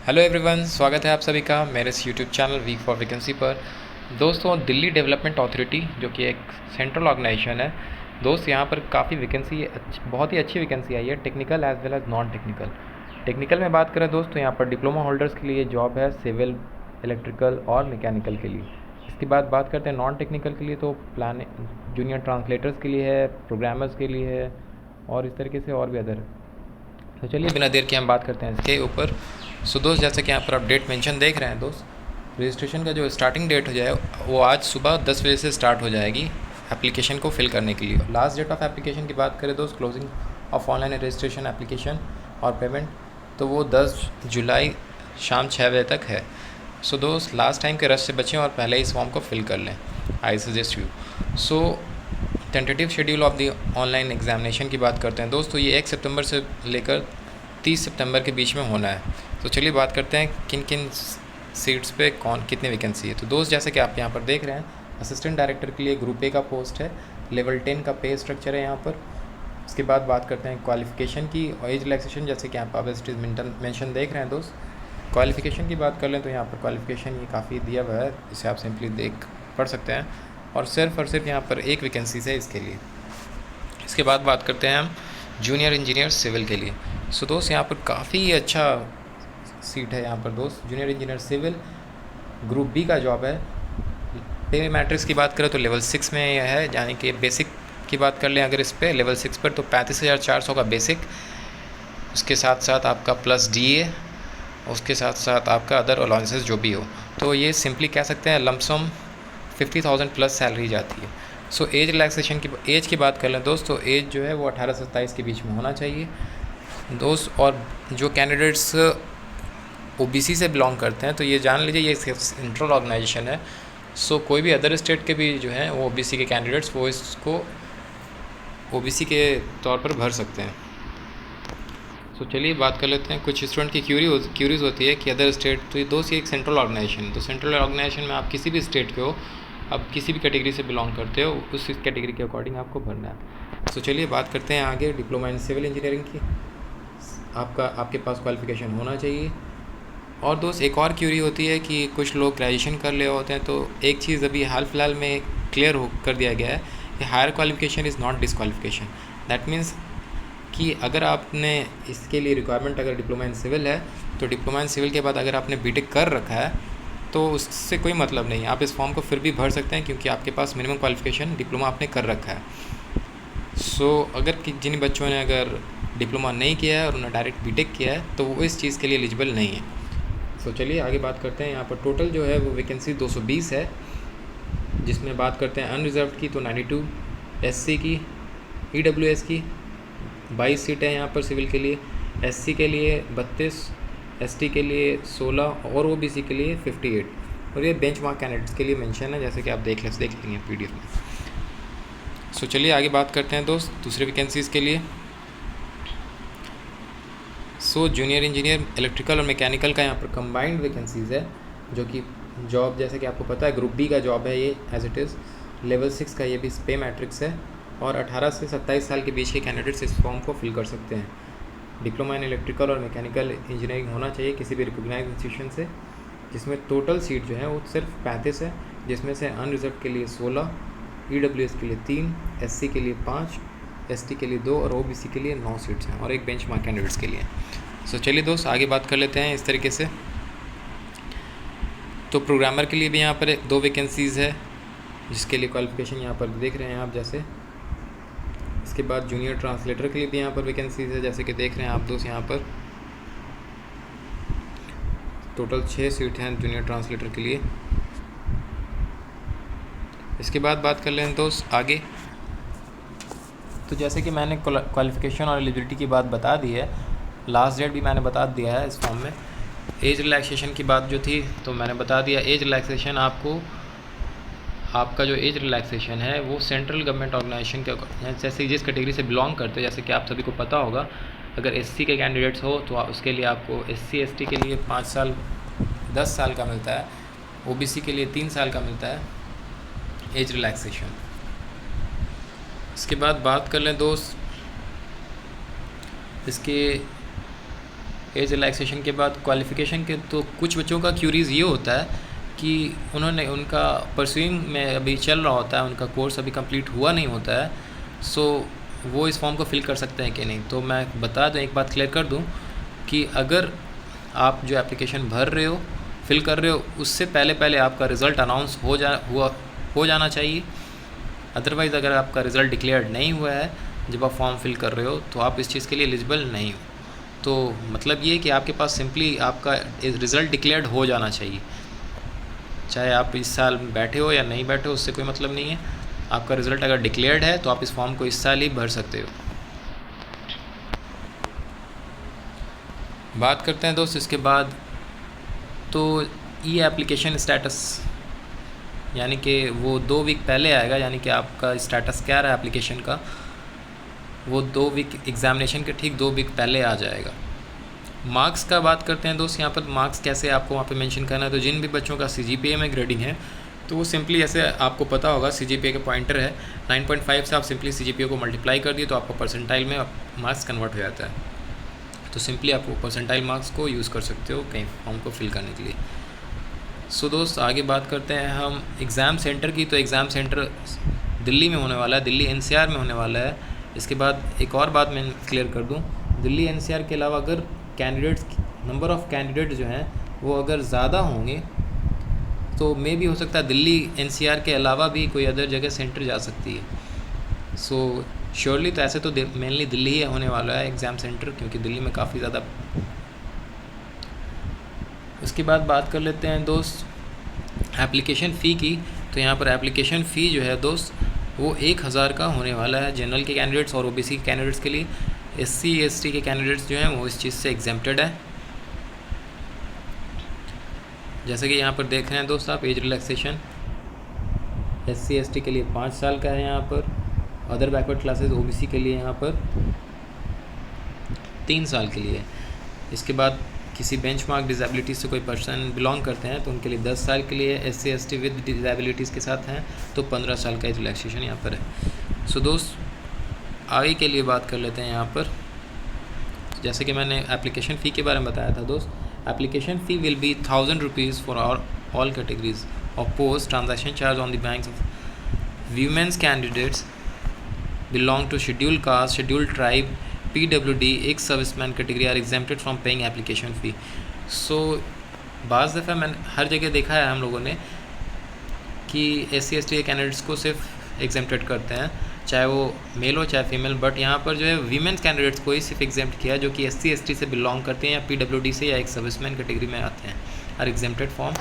Hello everyone, स्वागत है आप सभी का मेरे इस YouTube channel week for vacancy पर। दोस्तों, दिल्ली डेवलपमेंट अथॉरिटी जो कि एक सेंट्रल ऑर्गेनाइजेशन है, दोस्त यहाँ पर काफ़ी वैकेंसी बहुत ही अच्छी वैकेंसी आई है, technical as well as non technical. Technical में बात करें दोस्तों, यहाँ पर डिप्लोमा होल्डर्स के लिए जॉब है सिविल, इलेक्ट्रिकल और मैकेनिकल के लिए। इसके बाद बात करते हैं नॉन टेक्निकल के लिए, तो प्लान जूनियर ट्रांसलेटर्स के लिए है, प्रोग्रामर्स के लिए है और इस तरीके से और भी अदर। तो चलिए बिना देर के हम बात करते हैं इसके ऊपर। सो दोस्त, जैसे कि यहाँ पर आप डेट मेंशन देख रहे हैं दोस्त, रजिस्ट्रेशन का जो स्टार्टिंग डेट हो जाए वो आज सुबह 10 बजे से स्टार्ट हो जाएगी एप्लीकेशन को फिल करने के लिए। लास्ट डेट ऑफ एप्लीकेशन की बात करें दोस्त, closing of online registration application और पेमेंट, तो वो 10 जुलाई शाम 6 बजे तक है। सो दोस्त, लास्ट टाइम के रश से बचें और पहले इस फॉर्म को फिल कर लें, I suggest you. So tentative schedule of the online examination की बात करते हैं दोस्तों, ये 1 सितंबर से लेकर 30 सितंबर के बीच में होना है। तो चलिए बात करते हैं किन किन सीट्स पे कौन कितनी वैकेंसी है। तो दोस्त, जैसे कि आप यहाँ पर देख रहे हैं, असिस्टेंट डायरेक्टर के लिए ग्रुप ए का पोस्ट है, लेवल 10 का पे स्ट्रक्चर है यहाँ पर। उसके बाद बात करते हैं क्वालिफिकेशन की और एज रिलैक्सेशन, जैसे कि आप मेंशन देख रहे हैं दोस्त। क्वालिफिकेशन की बात कर लें तो यहाँ पर क्वालिफिकेशन ये काफ़ी दिया हुआ है, इसे आप सिंपली पढ़ सकते हैं और सिर्फ यहाँ पर एक वैकेंसी है इसके लिए। इसके बाद बात करते हैं हम जूनियर इंजीनियर सिविल के लिए। सो दोस्त, यहाँ पर काफ़ी अच्छा सीट है यहाँ पर दोस्त, junior engineer civil group B का जॉब है। पे मैट्रिक्स की बात करें तो लेवल 6 में यह है, यानी कि बेसिक की बात कर लें अगर इस पे लेवल 6 पर, तो 35,400 का बेसिक, उसके साथ साथ आपका प्लस DA, उसके साथ साथ आपका अदर अलाउंसेस जो भी हो, तो ये सिंपली कह सकते हैं लमसम 50,000 प्लस सैलरी जाती है। सो एज रिलैक्सेशन की एज की बात कर लें दोस्त, तो एज जो है वो 18 से 27 के बीच में होना चाहिए दोस्त। और जो कैंडिडेट्स OBC से बिलोंग करते हैं, तो ये जान लीजिए ये सेंट्रल ऑर्गेनाइजेशन है। सो कोई भी अदर स्टेट के भी जो हैं वो OBC के कैंडिडेट्स वो इसको OBC के तौर पर भर सकते हैं। सो चलिए बात कर लेते हैं, कुछ स्टूडेंट की क्यूरीज होती है कि अदर स्टेट, तो ये दोस्त ये एक सेंट्रल ऑर्गेनाइजेशन है, तो सेंट्रल ऑर्गेनाइजेशन में आप किसी भी स्टेट के हो, आप किसी भी कैटेगरी से बिलोंग करते हो, उस कैटेगरी के अकॉर्डिंग आपको भरना है। सो चलिए बात करते हैं आगे डिप्लोमा इन सिविल इंजीनियरिंग की। आपके पास क्वालिफिकेशन होना चाहिए। और दोस्त, एक और क्यूरी होती है कि कुछ लोग ग्रेजुएशन कर ले होते हैं, तो एक चीज़ अभी हाल फिलहाल में क्लियर कर दिया गया है कि higher qualification is not disqualification. That means कि अगर आपने इसके लिए रिक्वायरमेंट अगर डिप्लोमा इन सिविल है, तो डिप्लोमा इन सिविल के बाद अगर आपने BTech कर रखा है तो उससे कोई मतलब नहीं है, आप इस फॉर्म को फिर भी भर सकते हैं क्योंकि आपके पास मिनिमम क्वालिफिकेशन डिप्लोमा आपने कर रखा है। सो अगर जिन बच्चों ने अगर डिप्लोमा नहीं किया है और उन्होंने डायरेक्ट BTech किया है, तो वो इस चीज़ के लिए एलिजिबल नहीं है। सो चलिए आगे बात करते हैं। यहाँ पर टोटल जो है वो वैकेंसी 220 है, जिसमें बात करते हैं अनरिजर्व की तो 92, SC की, EWS की 22 सीटें हैं यहाँ पर सिविल के लिए, SC के लिए 32, ST के लिए 16 और OBC के लिए 58। और ये बेंच मार्क कैंडिडेट्स के लिए मेंशन है, जैसे कि आप देख लेंगे PDF में। सो चलिए आगे बात करते हैं दोस्त दूसरे वैकेंसीज़ के लिए। सो जूनियर इंजीनियर इलेक्ट्रिकल और मैकेनिकल का यहाँ पर कंबाइंड वैकेंसीज़ है, जो कि जॉब जैसे कि आपको पता है ग्रुप B का जॉब है ये एज इट इज़, लेवल 6 का ये भी पे मैट्रिक्स है और 18 से 27 साल के बीच के कैंडिडेट्स इस फॉर्म को फिल कर सकते हैं। डिप्लोमा इन इलेक्ट्रिकल और मैकेनिकल इंजीनियरिंग होना चाहिए किसी भी रिकॉग्नाइज्ड इंस्टीट्यूशन से, जिसमें टोटल सीट जो है वो सिर्फ 35 है, जिसमें से अनरिजर्व के लिए 16, EWS के लिए 3, SC के लिए 5, ST के लिए 2 और OBC के लिए 9 सीट्स हैं और एक बेंच मार्क कैंडिडेट्स के लिए। सो चलिए दोस्त आगे बात कर लेते हैं इस तरीके से। तो प्रोग्रामर के लिए भी यहाँ पर 2 वैकेंसीज़ है, जिसके लिए क्वालिफिकेशन यहाँ पर देख रहे हैं आप जैसे। इसके बाद जूनियर ट्रांसलेटर के लिए भी यहाँ पर वैकेंसीज़ है, जैसे कि देख रहे हैं आप दोस्त यहाँ पर टोटल 6 सीट हैं जूनियर ट्रांसलेटर के लिए। इसके बाद बात कर लें दोस्त आगे, तो जैसे कि मैंने क्वालिफिकेशन और एलिजिबिलिटी की बात बता दी है, लास्ट डेट भी मैंने बता दिया है इस फॉर्म में। एज रिलैक्सेशन की बात जो थी तो मैंने बता दिया, एज रिलैक्सेशन आपका जो एज रिलैक्सेशन है वो सेंट्रल गवर्नमेंट ऑर्गेनाइजेशन के जैसे जिस कैटेगरी से बिलोंग करते हो, जैसे कि आप सभी को पता होगा, अगर SC के कैंडिडेट्स हो तो उसके लिए आपको SC ST के लिए 5 साल 10 साल का मिलता है, OBC के लिए 3 साल का मिलता है एज रिलैक्सेशन। इसके बाद बात कर लें दोस्त इसके एज रिलैक्सेशन के बाद क्वालिफ़िकेशन के तो कुछ बच्चों का क्यूरीज़ ये होता है कि उन्होंने उनका परस्यूइंग में अभी चल रहा होता है, उनका कोर्स अभी कंप्लीट हुआ नहीं होता है, सो वो इस फॉर्म को फिल कर सकते हैं कि नहीं। तो मैं बता दूं, एक बात क्लियर कर दूं कि अगर आप जो एप्लीकेशन भर रहे हो, फिल कर रहे हो, उससे पहले पहले आपका रिज़ल्ट अनाउंस हो जाना चाहिए। अदरवाइज़ अगर आपका रिज़ल्ट डिक्लेयर्ड नहीं हुआ है जब आप फॉर्म फिल कर रहे हो तो आप इस चीज़ के लिए एलिजिबल नहीं हो। तो मतलब ये कि आपके पास सिंपली आपका रिज़ल्ट डिक्लेयर्ड हो जाना चाहिए, चाहे आप इस साल बैठे हो या नहीं बैठे हो, उससे कोई मतलब नहीं है। आपका रिज़ल्ट अगर डिक्लेयर्ड है तो आप इस फॉर्म को इस साल ही भर सकते हो। बात करते हैं दोस्त इसके बाद, तो ई एप्लीकेशन स्टेटस, यानी कि वो 2 वीक पहले आएगा, यानी कि आपका स्टेटस क्या रहा है एप्लीकेशन का, वो 2 वीक एग्ज़ामिनेशन के ठीक 2 वीक पहले आ जाएगा। मार्क्स का बात करते हैं दोस्त, यहाँ पर मार्क्स कैसे आपको वहाँ पे मेंशन करना है। तो जिन भी बच्चों का CGPA में ग्रेडिंग है तो वो सिंपली ऐसे आपको पता होगा CGPA का पॉइंटर है 9.5 से आप सिंपली CGPA को मल्टीप्लाई कर दिए तो आपका परसेंटाइल में मार्क्स कन्वर्ट हो जाता है। तो सिंपली आप परसेंटाइल मार्क्स को यूज़ कर सकते हो कहीं फॉर्म को फिल करने के लिए। सो दोस्त आगे बात करते हैं हम एग्ज़ाम सेंटर की। तो एग्ज़ाम सेंटर दिल्ली में होने वाला है, दिल्ली NCR में होने वाला है। इसके बाद एक और बात मैं क्लियर कर दूं, दिल्ली NCR के अलावा अगर कैंडिडेट्स, नंबर ऑफ़ कैंडिडेट जो हैं वो अगर ज़्यादा होंगे तो मे भी हो सकता है दिल्ली NCR के अलावा भी कोई अदर जगह सेंटर जा सकती है। सो श्योरली तो ऐसे तो मेनली दिल्ली ही होने वाला है एग्ज़ाम सेंटर, क्योंकि दिल्ली में काफ़ी ज़्यादा। उसके बाद बात कर लेते हैं दोस्त एप्लीकेशन फ़ी की। तो यहाँ पर एप्लीकेशन फ़ी जो है दोस्त वो 1000 का होने वाला है जनरल के कैंडिडेट्स और OBC के कैंडिडेट्स के लिए। SC ST के कैंडिडेट्स जो हैं वो इस चीज़ से एग्जेम्प्टेड है। जैसे कि यहाँ पर देख रहे हैं दोस्त आप, एज रिलैक्सेशन SC ST के लिए 5 साल का है यहाँ पर, अदर बैकवर्ड क्लासेस OBC के लिए यहाँ पर 3 साल के लिए। इसके बाद किसी बेंचमार्क डिज़ेबिलिटीज़ से कोई पर्सन बिलोंग करते हैं तो उनके लिए 10 साल के लिए, SC ST विद डिज़ेबिलिटीज़ के साथ हैं तो 15 साल का एज रिलैक्सेशन यहाँ पर है। सो दोस्त आगे के लिए बात कर लेते हैं यहाँ पर। जैसे कि मैंने एप्लीकेशन फ़ी के बारे में बताया था दोस्त, application fee will be 1000 rupees for all categories of post. Transaction charge on the banks of women's candidates belong to scheduled caste, scheduled tribe, PWD, ex serviceman category are exempted from paying application fee. So बाज़ दफ़ा मैंने हर जगह देखा है हम लोगों ने कि SC ST के कैंडिडेट्स को सिर्फ एग्जेम्प्टेड करते हैं, चाहे वो मेल हो चाहे फीमेल, बट यहाँ पर जो है वीमेंस कैंडिडेट्स को ही सिर्फ एग्जेम्प्ट किया जो कि SC ST से बिलोंग करते हैं या PWD से या एक सर्विसमैन कैटेगरी में आते हैं, are exempted from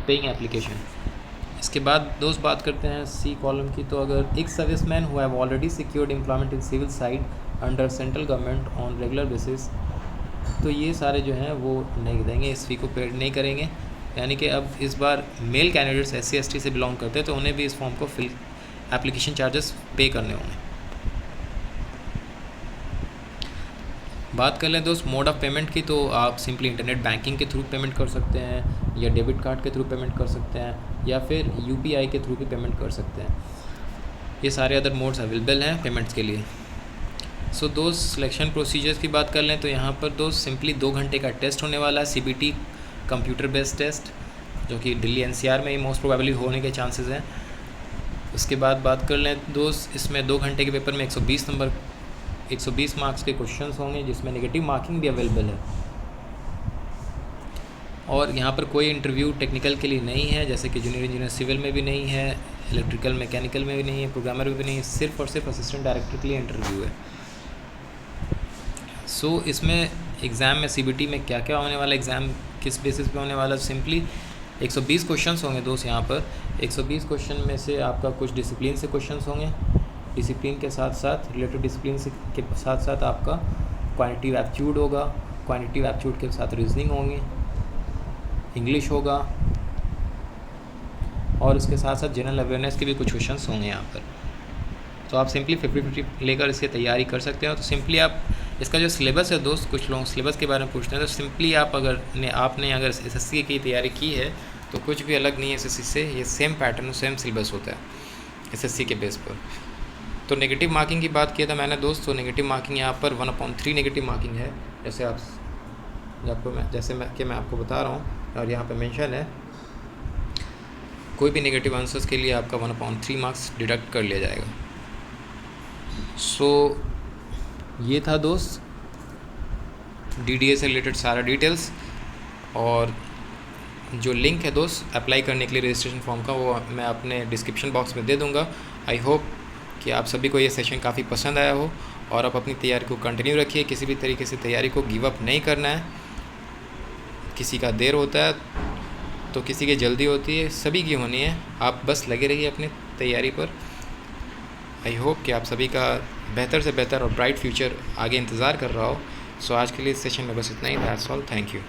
paying application. इसके बाद दोस्त बात करते हैं C कॉलम की। तो अगर एक serviceman who have already secured employment in civil side under central government on regular basis, तो ये सारे जो हैं वो नहीं देंगे, इस फ़ी को पेड नहीं करेंगे। यानी कि अब इस बार मेल कैंडिडेट्स SC ST से बिलोंग करते हैं तो उन्हें भी इस फॉर्म को फिल एप्लीकेशन चार्जेस पे करने होंगे। बात कर लें दोस्त मोड ऑफ़ पेमेंट की, तो आप सिंपली इंटरनेट बैंकिंग के थ्रू पेमेंट कर सकते हैं या डेबिट कार्ड के थ्रू पेमेंट कर सकते हैं या फिर UPI के थ्रू भी पेमेंट कर सकते हैं। ये सारे अदर मोड्स अवेलेबल हैं पेमेंट्स के लिए। सो दोस्त सिलेक्शन प्रोसीजर्स की बात कर लें तो यहाँ पर दोस्त सिंपली 2 घंटे का टेस्ट होने वाला है, CBT कंप्यूटर बेस्ड टेस्ट, जो कि दिल्ली NCR में ही मोस्ट प्रोबेबली होने के चांसेस हैं। उसके बाद बात कर लें दोस्त, इसमें 2 घंटे के पेपर में 120 मार्क्स के क्वेश्चंस होंगे जिसमें नेगेटिव मार्किंग भी अवेलेबल है। और यहाँ पर कोई इंटरव्यू टेक्निकल के लिए नहीं है, जैसे कि जूनियर इंजीनियर सिविल में भी नहीं है, इलेक्ट्रिकल मैकेनिकल में भी नहीं है, प्रोग्रामर में भी नहीं है, सिर्फ और सिर्फ असिस्टेंट डायरेक्टर के लिए इंटरव्यू है। सो इसमें एग्ज़ाम में CBT में क्या क्या होने वाला, एग्ज़ाम किस बेसिस पे होने वाला, सिंपली 120 क्वेश्चंस होंगे दोस्त। यहाँ पर 120 क्वेश्चन में से आपका कुछ डिसिप्लिन से क्वेश्चंस होंगे, डिसिप्लिन के साथ साथ रिलेटेड डिसिप्लिन से के साथ साथ आपका क्वांटिटिव एप्टीट्यूड होगा, क्वांटिटिव एप्टीट्यूड के साथ रीजनिंग होंगे, इंग्लिश होगा और उसके साथ साथ जनरल अवेयरनेस के भी कुछ क्वेश्चंस होंगे यहाँ पर। तो आप सिंपली 50-50 लेकर इसकी तैयारी कर सकते हो। तो सिंपली आप इसका जो सिलेबस है दोस्त, कुछ लोग सिलेबस के बारे में पूछते हैं, तो सिंपली आप आपने अगर SSC की तैयारी की है तो कुछ भी अलग नहीं है SSC से, ये सेम पैटर्न सेम सिलेबस होता है SSC के बेस पर। तो नेगेटिव मार्किंग की बात किया था मैंने दोस्त, तो नेगेटिव मार्किंग यहाँ पर 1/3 नेगेटिव मार्किंग है। जैसे आप जैसे मैं आपको बता रहा हूँ, और यहाँ पे मेंशन है कोई भी नेगेटिव आंसर्स के लिए आपका 1/3 मार्क्स डिडक्ट कर लिया जाएगा। सो ये था दोस्त DDA से रिलेटेड सारा डिटेल्स, और जो लिंक है दोस्त अप्लाई करने के लिए रजिस्ट्रेशन फॉर्म का, वो मैं अपने डिस्क्रिप्शन बॉक्स में दे दूँगा। आई होप कि आप सभी को ये सेशन काफ़ी पसंद आया हो, और आप अपनी तैयारी को कंटिन्यू रखिए। किसी भी तरीके से तैयारी को गिव अप नहीं करना है। किसी का देर होता है तो किसी की जल्दी होती है, सभी की होनी है। आप बस लगे रहिए अपनी तैयारी पर। आई होप कि आप सभी का बेहतर से बेहतर और ब्राइट फ्यूचर आगे इंतज़ार कर रहा हो। सो आज के लिए इस सेशन में बस इतना ही। That's all, thank you.